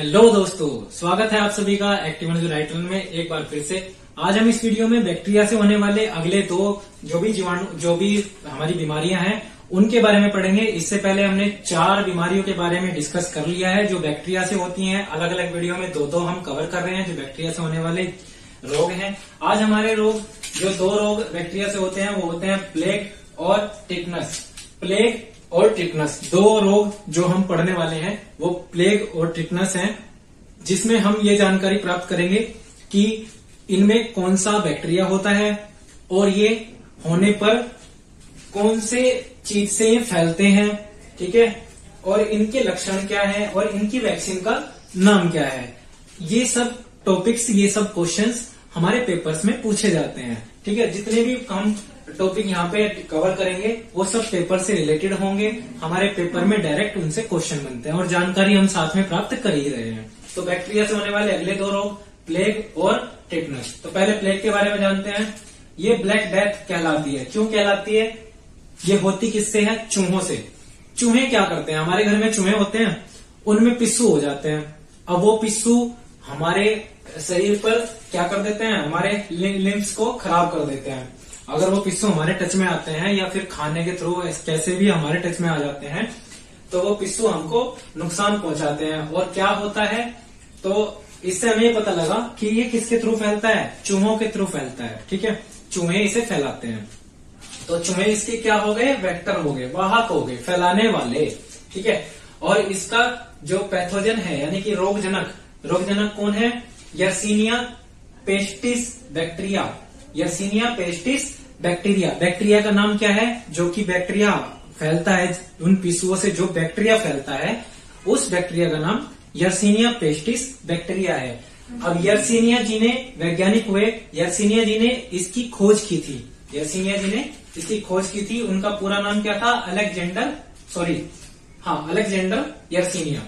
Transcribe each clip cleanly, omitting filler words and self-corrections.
Hello दोस्तों, स्वागत है आप सभी का एक्टिव राइटर में एक बार फिर से। आज हम इस वीडियो में बैक्टीरिया से होने वाले अगले दो जो भी हमारी बीमारियां हैं उनके बारे में पढ़ेंगे। इससे पहले हमने 4 बीमारियों के बारे में डिस्कस कर लिया है जो बैक्टीरिया से होती हैं। अलग अलग वीडियो में दो हम कवर कर रहे हैं जो बैक्टीरिया से होने वाले रोग हैं। आज हमारे रोग जो 2 रोग बैक्टीरिया से होते हैं वो होते हैं प्लेग और टिटनस। प्लेग और टिटनस 2 रोग जो हम पढ़ने वाले हैं वो प्लेग और टिटनस हैं, जिसमें हम ये जानकारी प्राप्त करेंगे कि इनमें कौन सा बैक्टीरिया होता है और ये होने पर कौन से चीज से ये फैलते हैं, ठीक है, और इनके लक्षण क्या है और इनकी वैक्सीन का नाम क्या है। ये सब टॉपिक्स, ये सब क्वेश्चंस हमारे पेपर्स में पूछे जाते हैं, ठीक है। जितने भी हम टॉपिक यहाँ पे कवर करेंगे वो सब पेपर से रिलेटेड होंगे। हमारे पेपर में डायरेक्ट उनसे क्वेश्चन बनते हैं और जानकारी हम साथ में प्राप्त कर ही रहे हैं। तो बैक्टीरिया से होने वाले अगले 2 रोग प्लेग और टिटनस। तो पहले प्लेग के बारे में जानते हैं। ये ब्लैक डेथ कहलाती है। क्यों कहलाती है? ये होती किससे है? चूहों से। चूहे क्या करते हैं? हमारे घर में चूहे होते हैं, उनमें पिस्सू हो जाते हैं। अब वो पिस्सू हमारे शरीर पर क्या कर देते हैं? हमारे लिम्फ्स को खराब कर देते हैं। अगर वो पिस्सू हमारे टच में आते हैं या फिर खाने के थ्रू कैसे भी हमारे टच में आ जाते हैं तो वो पिस्सू हमको नुकसान पहुंचाते हैं। और क्या होता है, तो इससे हमें ये पता लगा कि ये किसके थ्रू फैलता है? चूहों के थ्रू फैलता है, ठीक है। चूहे इसे फैलाते हैं। तो चूहे इसके क्या हो गए? वेक्टर हो गए, वाहक हो गए, फैलाने वाले, ठीक है। और इसका जो पैथोजन है यानी कि रोगजनक कौन है? Yersinia pestis bacteria. Yersinia pestis bacteria. Bacteria का नाम क्या है? जो कि बैक्टीरिया फैलता है, उन पिस्सुओं से जो बैक्टीरिया फैलता है उस बैक्टीरिया का नाम यर्सीनिया पेस्टिस बैक्टीरिया है। अब यर्सीनिया जी ने वैज्ञानिक हुए, यर्सीनिया जी ने इसकी खोज की थी। यर्सीनिया जी ने इसकी खोज की थी। उनका पूरा नाम क्या था? Alexander Yersinia.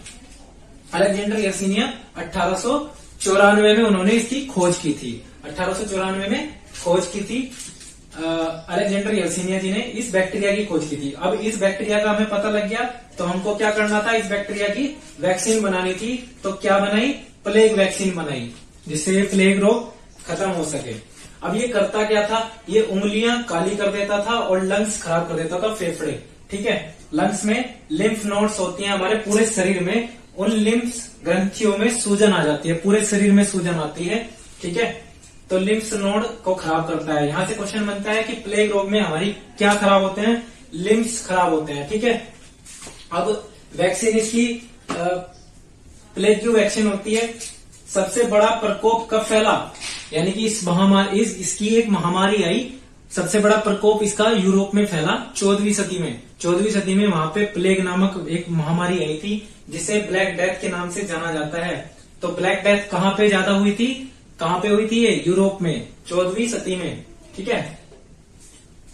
अलेक्जेंडर यर्सीनिया 1894 में उन्होंने इसकी खोज की थी। 1894 में खोज की थी। अलेक्जेंडर यर्सीनिया जी ने इस बैक्टीरिया की खोज की थी। अब इस बैक्टीरिया का हमें पता लग गया तो हमको क्या करना था? इस बैक्टीरिया की वैक्सीन बनानी थी। तो क्या बनाई? प्लेग वैक्सीन बनाई, जिससे ये प्लेग रोग खत्म हो सके। अब ये करता क्या था? ये उंगलियां काली कर देता था और लंग्स खराब कर देता था, फेफड़े, ठीक है। लंग्स में लिम्फ नोड्स होती हैं हमारे पूरे शरीर में, उन लिम्फ ग्रंथियों में सूजन आ जाती है, पूरे शरीर में सूजन आती है, ठीक है। तो लिम्फ नोड को खराब करता है। यहां से क्वेश्चन बनता है कि प्लेग रोग में हमारी क्या खराब होते हैं? लिम्फ्स खराब होते हैं, ठीक है। अब वैक्सीन इसकी प्लेग की वैक्सीन होती है। सबसे बड़ा प्रकोप कब फैला? यानी कि इसकी एक महामारी आई। सबसे बड़ा प्रकोप इसका यूरोप में फैला 14वीं सदी में। 14वीं सदी में वहां पे प्लेग नामक एक महामारी आई थी जिसे ब्लैक डेथ के नाम से जाना जाता है। तो ब्लैक डेथ कहाँ पे ज्यादा हुई थी? कहां पे हुई थी? ये यूरोप में 14वीं सदी में, ठीक है।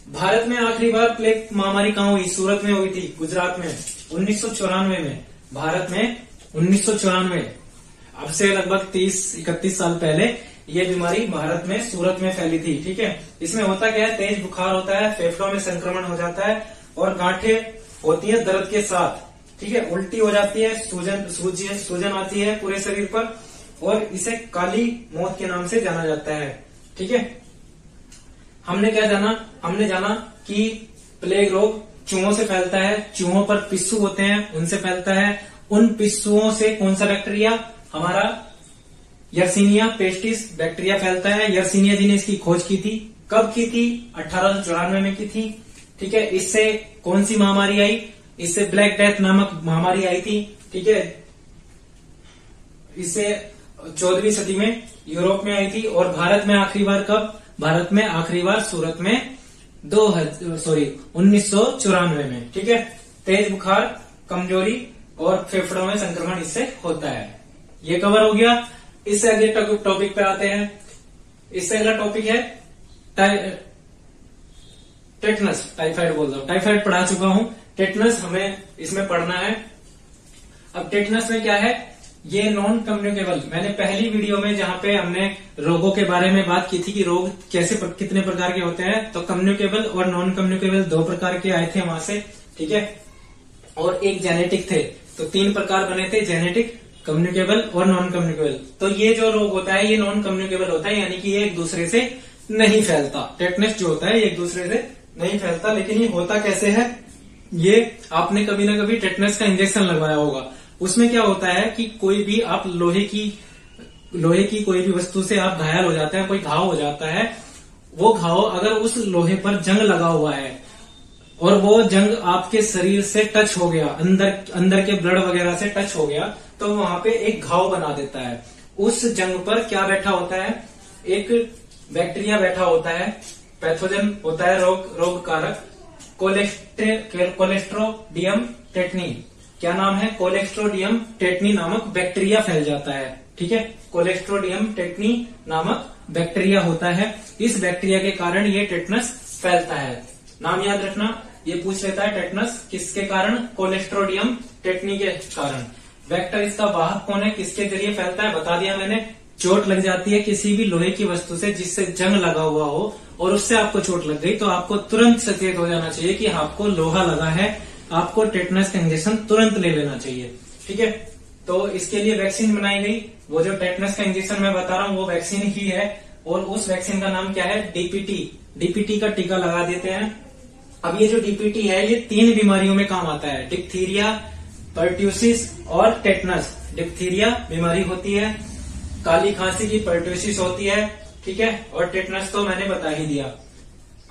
भारत में आखिरी बार प्लेग महामारी कहां हुई? सूरत में हुई थी, गुजरात में 1994 में। भारत में 1994, अब से लगभग 30-31 साल पहले ये बीमारी भारत में सूरत में फैली थी, ठीक है। इसमें होता क्या है? तेज बुखार होता है, फेफड़ों में संक्रमण हो जाता है और गांठें होती है दर्द के साथ, ठीक है। उल्टी हो जाती है, सूजन आती है पूरे शरीर पर और इसे काली मौत के नाम से जाना जाता है, ठीक है। हमने क्या जाना? हमने जाना कि प्लेग रोग चूहों से फैलता है। चूहों पर पिस्सू होते हैं, उनसे फैलता है। उन पिस्सुओं से कौन सा बैक्टीरिया? हमारा यर्सीनिया पेस्टिस बैक्टीरिया फैलता है। यर्सीनिया जी ने इसकी खोज की थी। कब की थी? 1894 में की थी, ठीक है। इससे कौन सी महामारी आई? इससे ब्लैक डेथ नामक महामारी आई थी, ठीक है। इससे 14वीं सदी में यूरोप में आई थी। और भारत में आखिरी बार कब? भारत में आखिरी बार सूरत में 1994 में, ठीक है। तेज बुखार, कमजोरी और फेफड़ों में संक्रमण इससे होता है। ये कवर हो गया। इससे अगले टॉपिक पे आते हैं। इससे अगला टॉपिक है टेटनस। टाइफाइड बोल रहा हूं, टाइफाइड पढ़ा चुका हूं। टेटनस हमें इसमें पढ़ना है। अब टेटनस में क्या है? ये नॉन कम्युनिकेबल, मैंने पहली वीडियो में जहां पे हमने रोगों के बारे में बात की थी कि रोग कितने प्रकार के होते हैं, तो कम्युनिकेबल और नॉन कम्युनिकेबल 2 प्रकार के आए थे वहां से, ठीक है। और एक जेनेटिक थे, तो 3 प्रकार बने थे, जेनेटिक, कम्युनिकेबल और नॉन कम्युनिकेबल। तो ये जो रोग होता है ये नॉन कम्युनिकेबल होता है, यानी कि ये एक दूसरे से नहीं फैलता। टेटनस जो होता है ये एक दूसरे से नहीं फैलता। लेकिन ये होता कैसे है, ये आपने कभी ना कभी टेटनस का इंजेक्शन लगवाया होगा। उसमें क्या होता है कि कोई भी आप लोहे की कोई भी वस्तु से आप घायल हो जाते हैं, कोई घाव हो जाता है, वो घाव अगर उस लोहे पर जंग लगा हुआ है और वो जंग आपके शरीर से टच हो गया, अंदर के ब्लड वगैरह से टच हो गया, तो वहां पे एक घाव बना देता है। उस जंग पर क्या बैठा होता है, एक बैक्टीरिया बैठा होता है, पैथोजन होता है, रोग कारक, कोलेस्ट्रोडियम टेटनी। क्या नाम है, कोलेस्ट्रोडियम टेटनी नामक बैक्टीरिया फैल जाता है। ठीक है, कोलेस्ट्रोडियम टेटनी नामक बैक्टीरिया होता है। इस बैक्टीरिया के कारण ये टेटनस फैलता है। नाम याद रखना, ये पूछ लेता है टेटनस किसके कारण, कोलेस्ट्रोडियम टेटनी के कारण। वेक्टर इसका वाहक कौन है, किसके जरिए फैलता है, बता दिया मैंने। चोट लग जाती है किसी भी लोहे की वस्तु से जिससे जंग लगा हुआ हो और उससे आपको चोट लग गई, तो आपको तुरंत सचेत हो जाना चाहिए कि आपको लोहा लगा है, आपको टेटनस का इंजेक्शन तुरंत ले लेना चाहिए। ठीक है, तो इसके लिए वैक्सीन बनाई गई। वो जो टेटनस का इंजेक्शन मैं बता रहा हूँ वो वैक्सीन ही है, और उस वैक्सीन का नाम क्या है, डीपीटी का टीका लगा देते हैं। अब ये जो डीपीटी है ये 3 बीमारियों में काम आता है, डिप्थीरिया, पर्ट्यूसिस और टेटनस। डिप्थीरिया बीमारी होती है, काली खांसी की पर्ट्यूसिस होती है, ठीक है, और टेटनस तो मैंने बता ही दिया।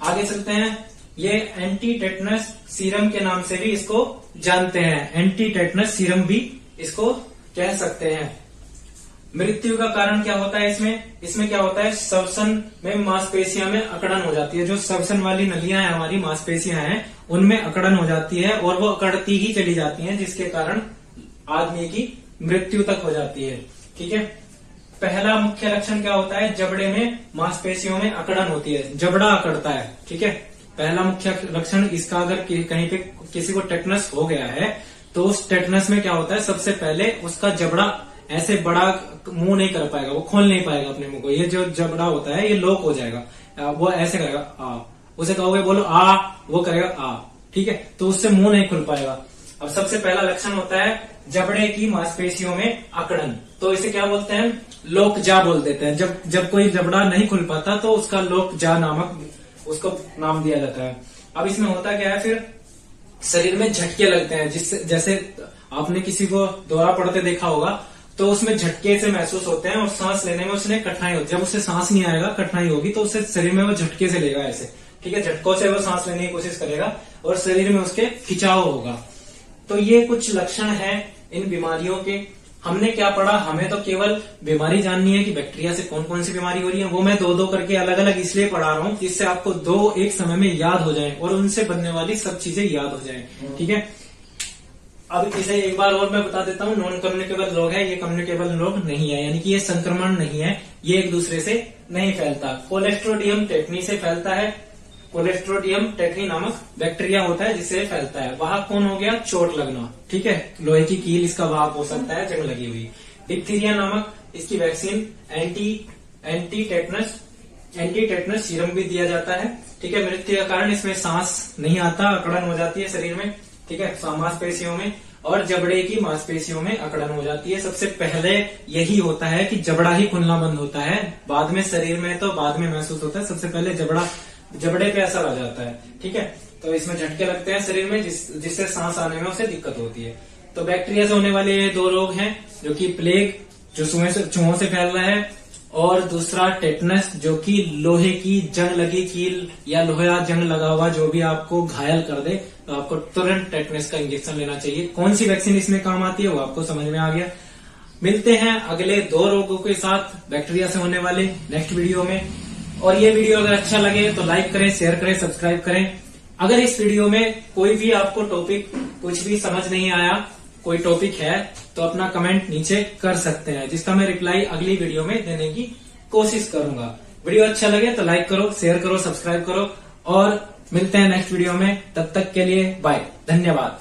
आगे चलते हैं, ये एंटी टेटनस सीरम के नाम से भी इसको जानते हैं, एंटी टेटनस सीरम भी इसको कह सकते हैं। मृत्यु का कारण क्या होता है इसमें क्या होता है, श्वसन में मांसपेशियां में अकड़न हो जाती है। जो श्वसन वाली नलियां हैं, हमारी मांसपेशियां हैं, उनमें अकड़न हो जाती है और वो अकड़ती ही चली जाती हैं, जिसके कारण आदमी की मृत्यु तक हो जाती है। ठीक है, पहला मुख्य लक्षण क्या होता है, जबड़े में मांसपेशियों में अकड़न होती है, जबड़ा अकड़ता है। ठीक है, पहला मुख्य लक्षण इसका। अगर कहीं पे किसी को टेटनस हो गया है तो उस टेटनस में क्या होता है, सबसे पहले उसका जबड़ा ऐसे बड़ा मुंह नहीं कर पाएगा, वो खोल नहीं पाएगा अपने मुंह को। ये जो जबड़ा होता है ये लॉक हो जाएगा, वो ऐसे करेगा आ, उसे कहोगे बोलो आ, वो करेगा आ। ठीक है, तो उससे मुंह नहीं खुल पाएगा। अब सबसे पहला लक्षण होता है जबड़े की मांसपेशियों में अकड़न, तो इसे क्या बोलते हैं, लोकजा बोल देते हैं। जब कोई जबड़ा नहीं खुल पाता तो उसका लोकजा नामक उसको नाम दिया जाता है। अब इसमें होता क्या है, फिर शरीर में झटके लगते हैं, जिससे जैसे आपने किसी को दौरा पड़ते देखा होगा तो उसमें झटके से महसूस होते हैं और सांस लेने में उसने कठिनाई होती है। जब उसे सांस नहीं आएगा, कठिनाई होगी, तो उससे शरीर में वो झटके से लेगा ऐसे। ठीक है, झटकों से वो सांस लेने की कोशिश करेगा और शरीर में उसके खिंचाव होगा। तो ये कुछ लक्षण हैं इन बीमारियों के। हमने क्या पढ़ा, हमें तो केवल बीमारी जाननी है कि बैक्टीरिया से कौन कौन सी बीमारी हो रही है। वो मैं दो करके अलग अलग इसलिए पढ़ा रहा हूँ जिससे आपको 2 एक समय में याद हो जाए और उनसे बनने वाली सब चीजें याद हो जाए। ठीक है, अब इसे एक बार और मैं बता देता हूँ, नॉन कम्युनिकेबल रोग है, ये कम्युनिकेबल रोग नहीं है, यानी कि ये संक्रमण नहीं है, ये एक दूसरे से नहीं फैलता। कोलेस्ट्रोडियम टेटनी से फैलता है, कोलेस्ट्रोडियम टेटनी नामक बैक्टीरिया होता है जिससे फैलता है। वाहक कौन हो गया, चोट लगना। ठीक है, लोहे की कील इसका वाहक हो सकता है, जंग लगी हुई। डिप्थीरिया नामक इसकी वैक्सीन एंटी टेटनस सीरम भी दिया जाता है। ठीक है, मृत्यु का कारण इसमें सांस नहीं आता, अकड़न हो जाती है शरीर में। ठीक है, मांसपेशियों में और जबड़े की मांसपेशियों में अकड़न हो जाती है। सबसे पहले यही होता है कि जबड़ा ही खुलना बंद होता है, बाद में शरीर में तो बाद में महसूस होता है, सबसे पहले जबड़े पे असर आ जाता है। ठीक है, तो इसमें झटके लगते हैं शरीर में जिससे सांस आने में उसे दिक्कत होती है। तो बैक्टीरिया से होने वाले ये 2 रोग हैं, जो कि प्लेग जो चूहों से फैल रहा है, और दूसरा टेटनस जो कि लोहे की जंग लगी कील या लोहा जंग लगा हुआ जो भी आपको घायल कर दे, तो आपको तुरंत टेटनस का इंजेक्शन लेना चाहिए। कौन सी वैक्सीन इसमें काम आती है वो आपको समझ में आ गया। मिलते हैं अगले 2 रोगों के साथ बैक्टीरिया से होने वाले नेक्स्ट वीडियो में। और ये वीडियो अगर अच्छा लगे तो लाइक करें, शेयर करें, सब्सक्राइब करें। अगर इस वीडियो में कोई भी आपको टॉपिक कुछ भी समझ नहीं आया, कोई टॉपिक है, तो अपना कमेंट नीचे कर सकते हैं, जिसका मैं रिप्लाई अगली वीडियो में देने की कोशिश करूंगा। वीडियो अच्छा लगे तो लाइक करो, शेयर करो, सब्सक्राइब करो, और मिलते हैं नेक्स्ट वीडियो में। तब तक के लिए बाय, धन्यवाद।